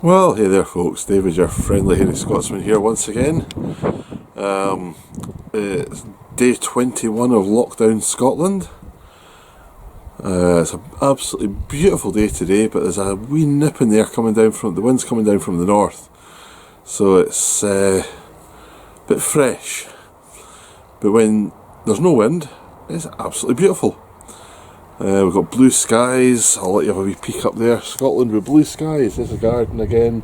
Well, hey there folks, David, your friendly hairy Scotsman here once again. It's day 21 of lockdown Scotland. It's an absolutely beautiful day today, but there's a wee nip in there coming down from, the wind's coming down from the north. So it's a bit fresh. But when there's no wind, it's absolutely beautiful. We've got blue skies. I'll let you have a wee peek up there. Scotland with blue skies. There's a garden again.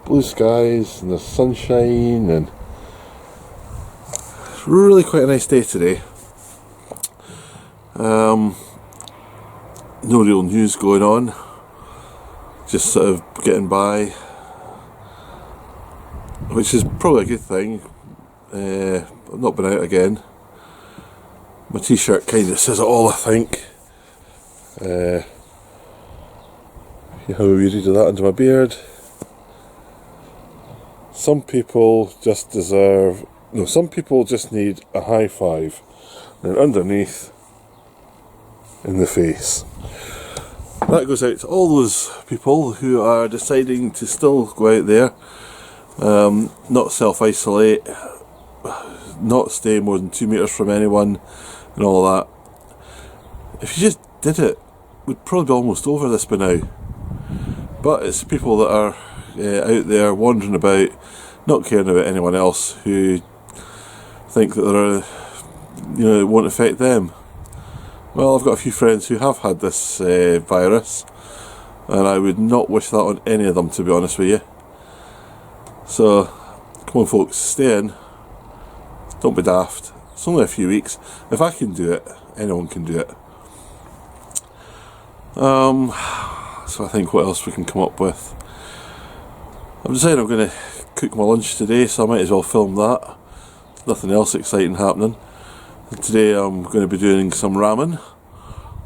Blue skies and there's sunshine, and it's really quite a nice day today. No real news going on. Just sort of getting by, which is probably a good thing. I've not been out again. My t-shirt kind of says it all, I think. How we read of that under my beard. Some people just deserve, no, some people just need a high five, and underneath, in the face. That goes out to all those people who are deciding to still go out there, not self-isolate, not stay more than 2 metres from anyone, and all that. If you just did it, we'd probably be almost over this by now. But it's people that are out there wandering about, not caring about anyone else, who think that they're, it won't affect them. Well, I've got a few friends who have had this virus, and I would not wish that on any of them, to be honest with you. So, come on folks, stay in. Don't be daft. It's only a few weeks. If I can do it, anyone can do it. So I think what else we can come up with. I've decided I'm going to cook my lunch today, so I might as well film that. Nothing else exciting happening. And today I'm going to be doing some ramen,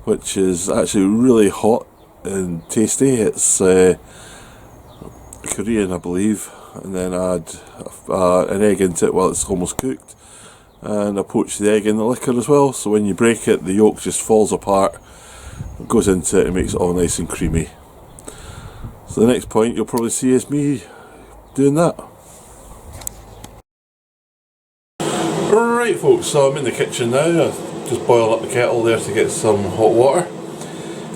which is actually really hot and tasty. It's Korean, I believe, and then add an egg into it while it's almost cooked, and I poach the egg in the liquor as well, so when you break it the yolk just falls apart. It goes into it and makes it all nice and creamy. So the next point you'll probably see is me doing that. Right folks, so I'm in the kitchen now. I've just boiled up the kettle there to get some hot water,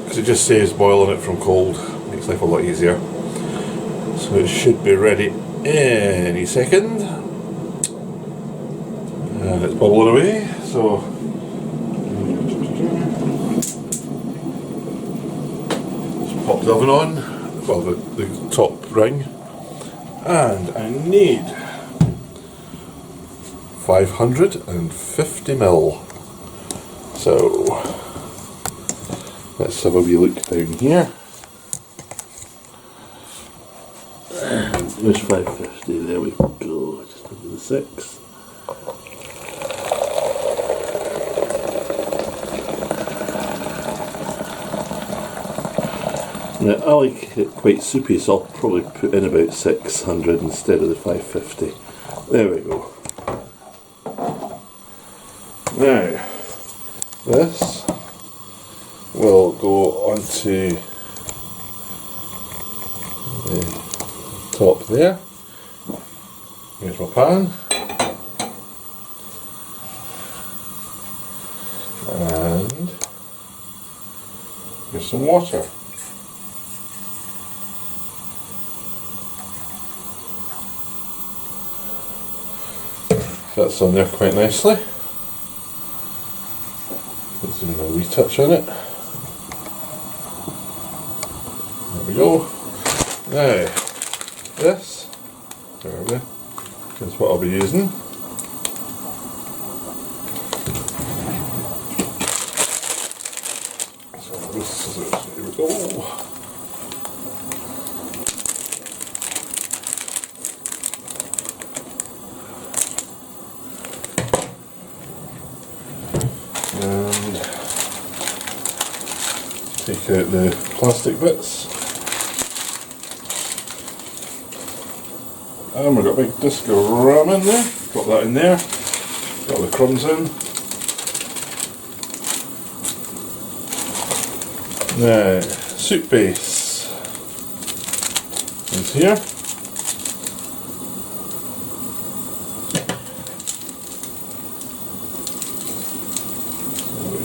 because it just saves boiling it from cold. Makes life a lot easier. So it should be ready any second. And it's bubbling away, so pop the oven on, well the top ring, and I need 550ml. So let's have a wee look down here. And there's 550, there we go, just under the 6. Now, I like it quite soupy, so I'll probably put in about 600 instead of the 550. There we go. Now, this will go onto the top there. Here's my pan. And here's some water. That's on there quite nicely. Put some wee touch on it. There we go. Now, this is what I'll be using. So this is it. Here we go. And take out the plastic bits, and we've got a big disc of ramen there. Got that in there, got the crumbs in. Now, soup base. is here.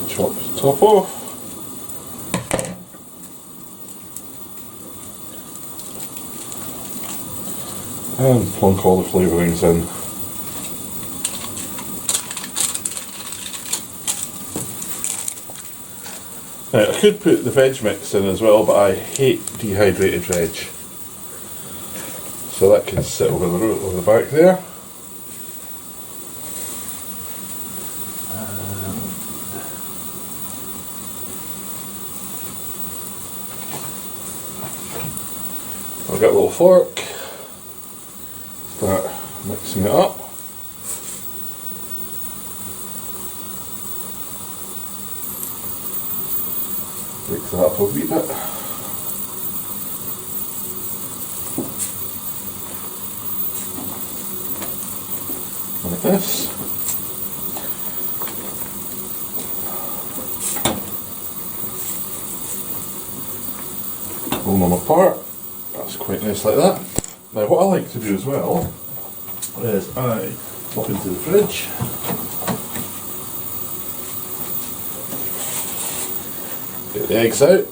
Chop the top off. And plunk all the flavourings in. Now, I could put the veg mix in as well, but I hate dehydrated veg. So that can sit over the back there. I've got a little fork. Start mixing it up. Break that up a wee bit. Like this. Pull them apart. That's quite nice like that. Now what I like to do as well is I pop into the fridge. Get the eggs out.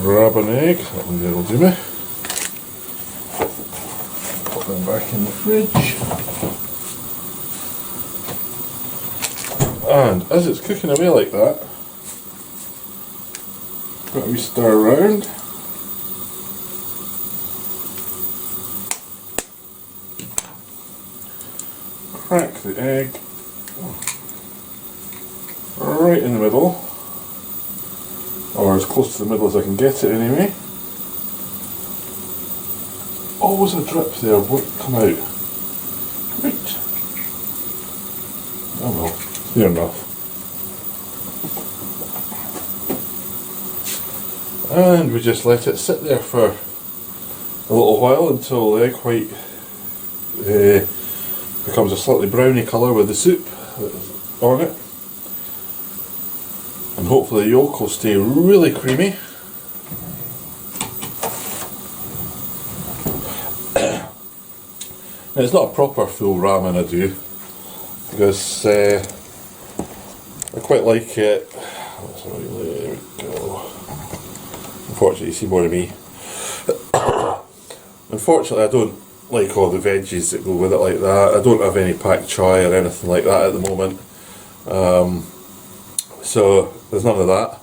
Grab an egg, that one there will do me. Put them back in the fridge. And as it's cooking away like that, got a wee stir around. Crack the egg right in the middle, or as close to the middle as I can get it anyway. Always a drip there, won't come out. Right. Oh well, near enough. And we just let it sit there for a little while until the egg white becomes a slightly browny colour with the soup on it. And hopefully the yolk will stay really creamy. Now it's not a proper full ramen I do, because I quite like it. There we go. Unfortunately, you see more of me. Unfortunately, I don't like all the veggies that go with it like that. I don't have any pak choi or anything like that at the moment. So there's none of that.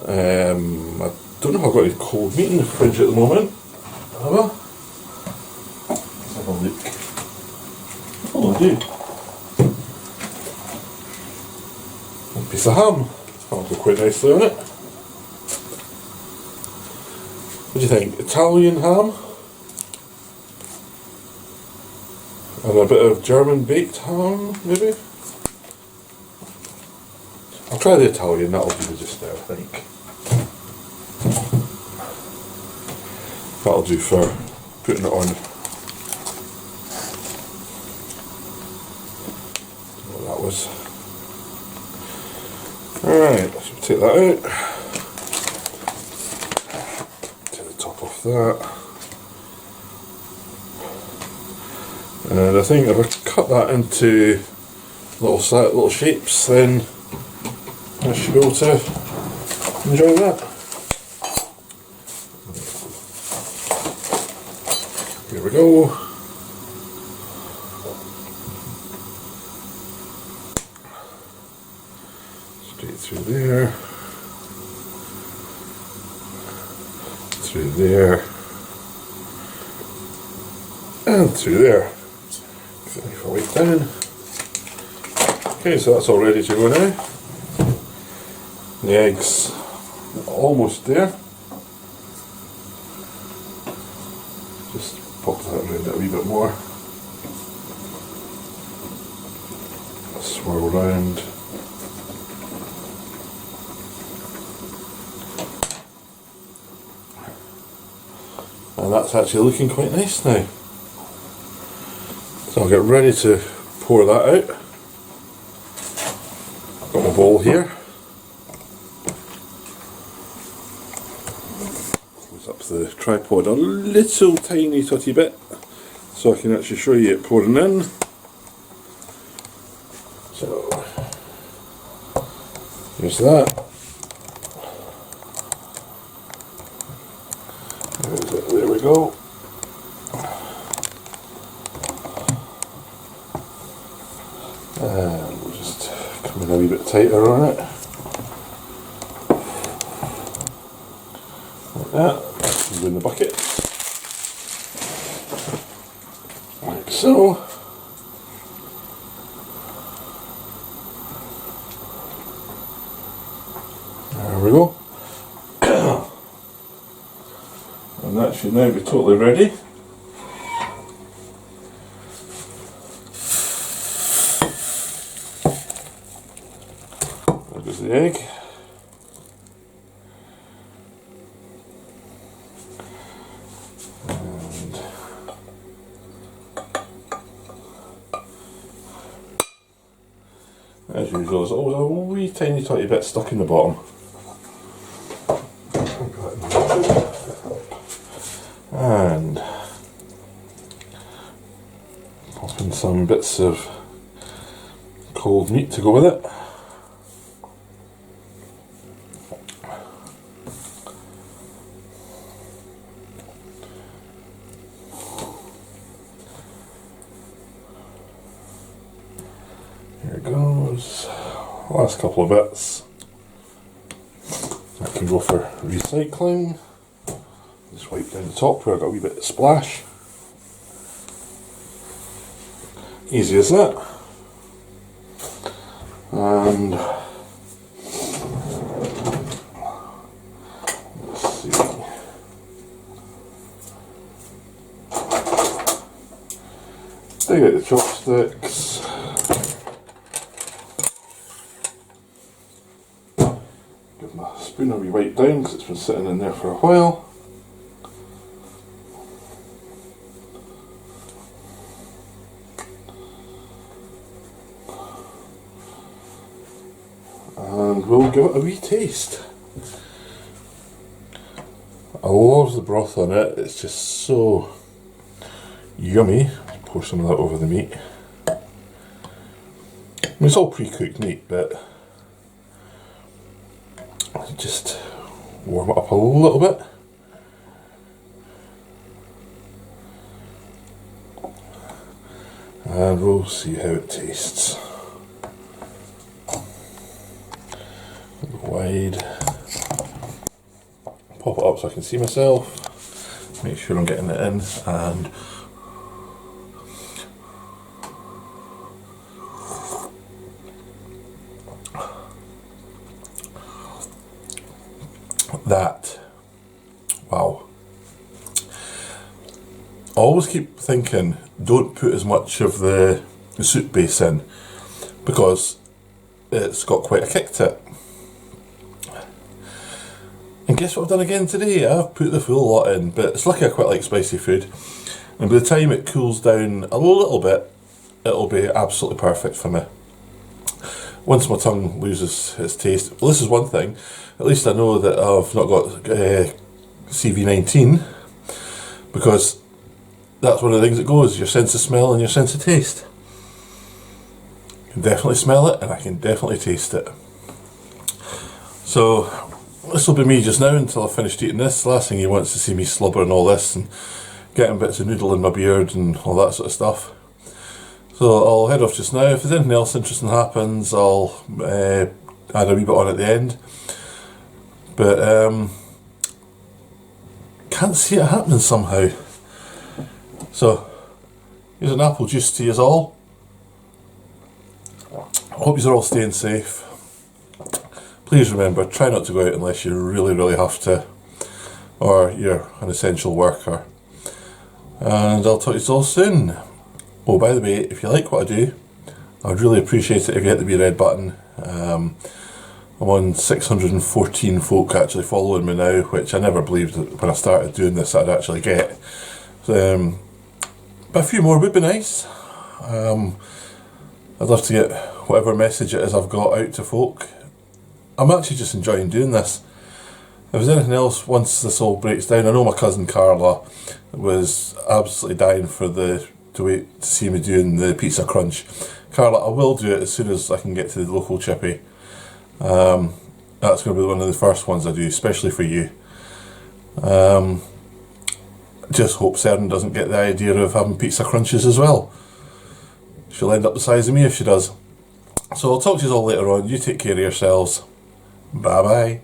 I don't know if I've got any cold meat in the fridge at the moment. Have I? Let's have a look. Oh, I do. A piece of ham. That'll go quite nicely on it. What do you think? Italian ham? And a bit of German baked ham, maybe? I'll try the Italian, that'll do just now, I think. That'll do for putting it on. What that was. Alright, so we'll take that out. Take the top off that. And I think if I cut that into little shapes, then I should be able to enjoy that. Here we go. Straight through there. Through there. And through there. If I wait down. Okay, so that's all ready to go now. The eggs almost there. Just pop that around a wee bit more. Swirl round. And that's actually looking quite nice now. So I'll get ready to pour that out. Got my bowl here. the tripod a little tiny tutty bit so I can actually show you it pouring in. So here's that. There we go. And we'll just come in a wee bit tighter on it. Like that. Put it in the bucket. Like so. There we go. And that should now be totally ready. There goes the egg. And as usual, there's always a wee tiny bit stuck in the bottom. And pop in some bits of cold meat to go with it. Here it goes. Last couple of bits. That can go for recycling. Just wipe down the top where I got a wee bit of splash. Easy as that. And let's see. Dig out the chopsticks. Give my spoon a wee wipe down because it's been sitting in there for a while. And we'll give it a wee taste. I love the broth on it, it's just so yummy. Pour some of that over the meat. I mean, it's all pre-cooked meat, but just warm it up a little bit. And we'll see how it tastes. Wide. Pop it up so I can see myself. Make sure I'm getting it in, and that, wow. I always keep thinking, don't put as much of the soup base in because it's got quite a kick to it. And guess what I've done again today? I've put the full lot in, but it's lucky I quite like spicy food. And by the time it cools down a little bit, it'll be absolutely perfect for me. Once my tongue loses its taste, well, this is one thing, at least I know that I've not got CV19, because that's one of the things that goes, your sense of smell and your sense of taste. I can definitely smell it and I can definitely taste it. So this will be me just now until I've finished eating this. The last thing you want is to see me slobbering all this and getting bits of noodle in my beard and all that sort of stuff. So I'll head off just now. If there's anything else interesting happens, I'll add a wee bit on at the end. But can't see it happening somehow. So here's an apple juice to you all. I hope you're all staying safe. Please remember, try not to go out unless you really, really have to, or you're an essential worker. And I'll talk to you all soon. Oh, by the way, if you like what I do, I'd really appreciate it if you hit the wee red button. I'm on 614 folk actually following me now, which I never believed that when I started doing this I'd actually get. But a few more would be nice. I'd love to get whatever message it is I've got out to folk. I'm actually just enjoying doing this. If there's anything else, once this all breaks down, I know my cousin Carla was absolutely dying to wait to see me doing the pizza crunch. Carla, I will do it as soon as I can get to the local chippy. That's going to be one of the first ones I do, especially for you. Just hope Seren doesn't get the idea of having pizza crunches as well. She'll end up the size of me if she does. So I'll talk to you all later on. You take care of yourselves. Bye bye.